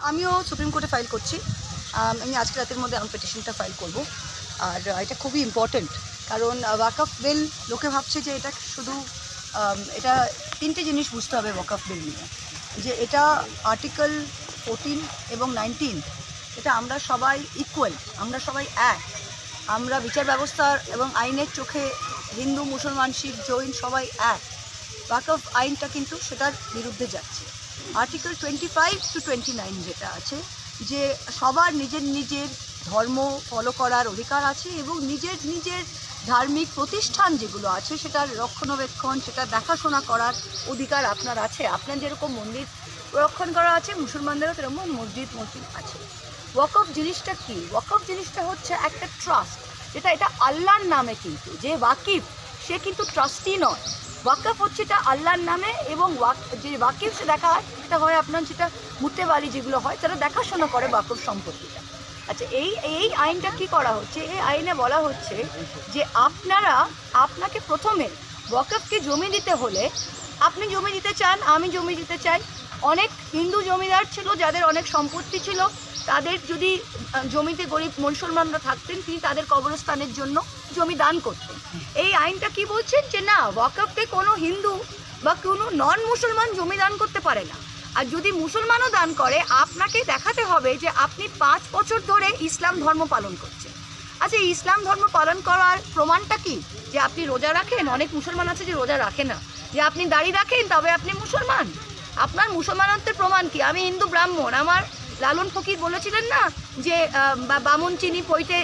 আমিও সুপ্রিম কোর্টে ফাইল করছি। আমি আজকে রাতের মধ্যে আমার পিটিশনটা ফাইল করব। আর এটা খুবই ইম্পর্টেন্ট, কারণ ওয়াকফ বিল লোকে ভাবছে যে এটা শুধু এটা তিনটে জিনিস বুঝতে হবে ওয়াকফ বিল নিয়ে, যে এটা আর্টিকেল 14 এবং 19 এটা আমরা সবাই ইকুয়াল, আমরা সবাই এক, আমরা বিচার ব্যবস্থার এবং আইনের চোখে হিন্দু, মুসলমান, শিখ, জৈন সবাই এক। ওয়াকফ আইনটা কিন্তু সেটার বিরুদ্ধে যাচ্ছে। আর্টিকেল 25 to 29 যেটা আছে, যে সবার নিজের নিজের ধর্ম ফলো করার অধিকার আছে এবং নিজের নিজের ধার্মিক প্রতিষ্ঠান যেগুলো আছে সেটার রক্ষণাবেক্ষণ, সেটা দেখাশোনা করার অধিকার আপনার আছে। আপনার যেরকম মন্দির রক্ষণ করা আছে, মুসলমানদেরও সেরকম মসজিদ আছে। ওয়াকফ জিনিসটা কি? ওয়াকফ জিনিসটা হচ্ছে একটা ট্রাস্ট, এটা আল্লাহর নামে, কিন্তু যে ওয়াকিফ সে কিন্তু ট্রাস্টি নয়। ওয়াকফ হচ্ছে এটা আল্লাহর নামে, এবং যে ওয়াকিফ সে দেখা হয় সেটা হয় আপনার যেটা মুত্তেবালি যেগুলো হয় তারা দেখাশোনা করে ওয়াকফ সম্পত্তিটা। আচ্ছা, এই আইনটা কি করা হচ্ছে? এই আইনে বলা হচ্ছে যে আপনাকে প্রথমে ওয়াকফকে জমি দিতে হলে, আপনি জমি দিতে চান, আমি জমি দিতে চাই, অনেক হিন্দু জমিদার ছিল যাদের অনেক সম্পত্তি ছিল, তাদের যদি জমিতে গরিব মুসলমানরা থাকতেন তিনি তাদের কবরস্থানের জন্য জমি দান করতেন। এই আইনটা কি বলছেন? যে না, ওয়াকফকে কোনো হিন্দু বা কোনো নন মুসলমান জমি দান করতে পারে না। আর যদি মুসলমানও দান করে, আপনাকে দেখাতে হবে যে আপনি 5 বছর ধরে ইসলাম ধর্ম পালন করছেন। আচ্ছা, ইসলাম ধর্ম পালন করার প্রমাণটা কি? যে আপনি রোজা রাখেন, অনেক মুসলমান আছে যে রোজা রাখে না। যে আপনি দাড়ি রাখেন তবে আপনি মুসলমান। আপনার মুসলমানত্বের প্রমাণ কি? আমি হিন্দু ব্রাহ্মণ। আমার লালন ফকির বলেছিলেন না যে বামুন চিনি পইতে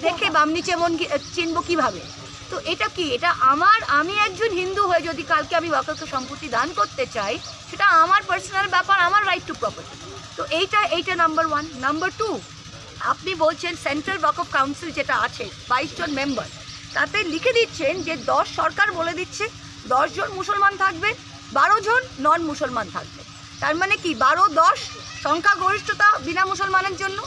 দেখে বামনি চেমন চিনব কিভাবে? তো এটা কি? এটা আমি একজন হিন্দু হয়ে যদি কালকে আমি ওয়াকফকে সম্পত্তি দান করতে চাই, সেটা আমার পার্সোনাল ব্যাপার, আমার রাইট টু প্রপার্টি। তো এইটা নাম্বার 1। নাম্বার 2, আপনি বলছেন সেন্ট্রাল ওয়াকফ কাউন্সিল যেটা আছে 22 জন মেম্বার, তাতে লিখে দিচ্ছেন যে 10 সরকার বলে দিচ্ছে 10 জন মুসলমান থাকবে, 12 জন নন মুসলমান থাকবে। তার মানে কি 12-10 সংখ্যাগরিষ্ঠতা বিনা মুসলমানের জন্য।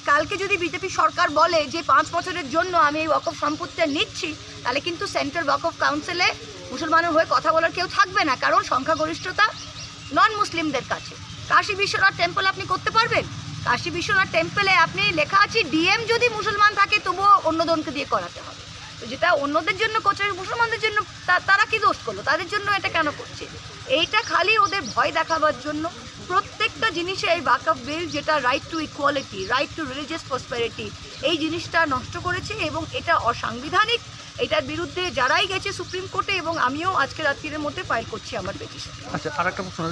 কালকে যদি বিজেপি সরকার বলে যে 5 বছরের জন্য আমি এই ওয়াকফ সম্পত্তিটা নিচ্ছি, তাহলে কিন্তু সেন্ট্রাল ওয়াকফ কাউন্সিলে মুসলমানের হয়ে কথা বলার কেউ থাকবে না, কারণ সংখ্যাগরিষ্ঠতা নন মুসলিমদের কাছে। কাশী বিশ্বনাথ টেম্পল আপনি করতে পারবেন? কাশী বিশ্বনাথ টেম্পলে আপনি লেখা আছে ডিএম যদি মুসলমান থাকে তবুও অন্যজনকে দিয়ে করাতে হবে। তো যেটা অন্যদের জন্য করছে, মুসলমানদের জন্য তারা কি দোষ করলো? তাদের জন্য এটা কেন করছে? এইটা খালি ওদের ভয় দেখাবার জন্য। প্রত্যেকটা জিনিসে এই ওয়াকফ বিল, যেটা right to equality, right two religious prosperity, এই জিনিসটা নষ্ট করেছে এবং এটা অসাংবিধানিক। এটার বিরুদ্ধে যারাই গেছে সুপ্রিম কোর্টে, এবং আমিও আজকে রাত্রির মধ্যে ফাইল করছি আমার পিটিশন। আচ্ছা, আর একটা প্রশ্ন,